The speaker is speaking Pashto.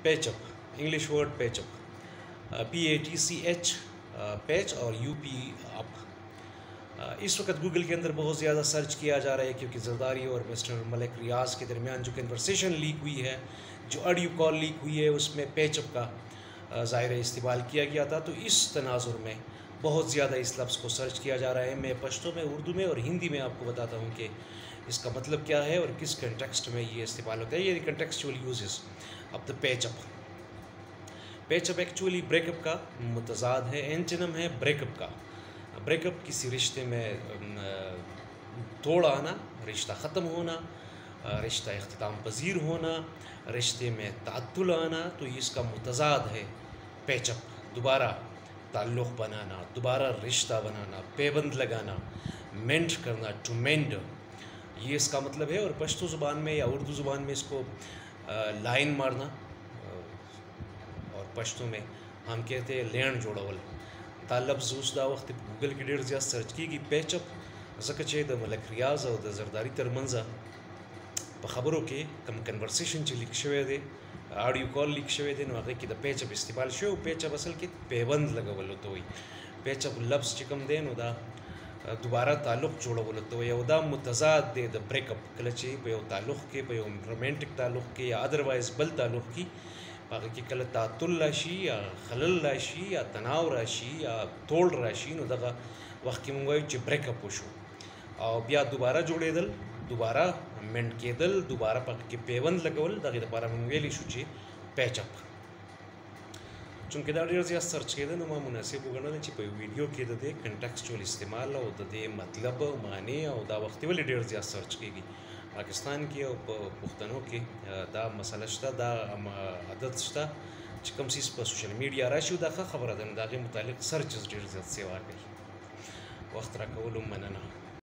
پیچ اپ، انگلش ورڈ پیچ اپ، PATCH پیچ اور UP اپ۔ اس وقت گوگل کے اندر بہت زیادہ سرچ کیا جا رہا ہے کیونکہ زرداری اور مسٹر ملک ریاض کے درمیان جو کنورسیشن لیک ہوئی ہے، جو آڈیو کال لیک ہوئی ہے، اس میں پیچ اپ کا ظاہر استعمال کیا گیا تھا۔ تو اس تناظر میں بہت زیادہ اس لفظ کو سرچ کیا جا رہا ہے۔ میں پشتو میں، اردو میں اور ہندی میں آپ کو بتاتا ہوں کہ اس کا مطلب کیا ہے اور کس کنٹیکسٹ میں یہ استعمال ہوتا ہے۔ یہ کنٹیکسچول یوزز آف دا پیچ اپ۔ پیچ اپ ایکچولی بریک اپ کا متضاد ہے، اینٹنم ہے بریک اپ کا۔ بریک اپ کسی رشتے میں توڑ آنا، رشتہ ختم ہونا، رشتہ اختتام پذیر ہونا، رشتے میں تعطل آنا، تو اس کا متضاد ہے پیچ اپ، دوبارہ تعلق بنانا، دوبارہ رشتہ بنانا، پیبند لگانا، مینڈ کرنا، ٹو مینڈ، یہ اس کا مطلب ہے۔ اور پشتو زبان میں یا اردو زبان میں اس کو لائن مارنا، اور پشتو میں ہم کہتے ہیں لین جوڑول۔ دا لفظ اس دا وقت گوگل کی ډیر زیات سرچ کیږي پیچ اپ، ځکه چې د ملک ریاض او د زرداری ترمنځ په خبرو کې کم کنورسیشن چې لیک شوی دی، آډیو کال لیک شوی دی، نو هغه کې د پیچ اپ استعمال شوی. پیچ اپ اصل کې پیوند لګولو ته وایي. پیچ اپ لفظ چې کوم دی نو دا دوباره تعلق جوړولو ته وایي، او دا متضاد دی د بریک اپ. کله چې په یو تعلق کې، په یو رومانټیک تعلق کې یا ادروایز بل تعلق کې هغه کې کله تعطل راشي یا خلل راشي یا تناو راشي یا توړ راشي، نو دغه وخت کې موږ وایو چې بریک اپ وشو. او بیا دوباره جوړېدل، دوباره منډ کېدل، دوباره پکې کې پیوند لګول، دغې دپاره موږ ویلی شو چې پیچ اپ. چونکې دا ډېر زیات سرچ کېده، نو ما مناسب وګڼله چې په ویډیو کې د دې کنټیکسچوال استعمال او د دې مطلب، معنی او دا وخت ولې ډېر زیات سرچ کېږي. پاکستان کې او په پښتنو کې دا مسله شته، دا عادت شته چې کوم څیز په سوشل میډیا راشي دا ښه خبره ده، نو د هغې متعلق سرچز ډېر زیات سیوا کوي. وخت راکولو مننه.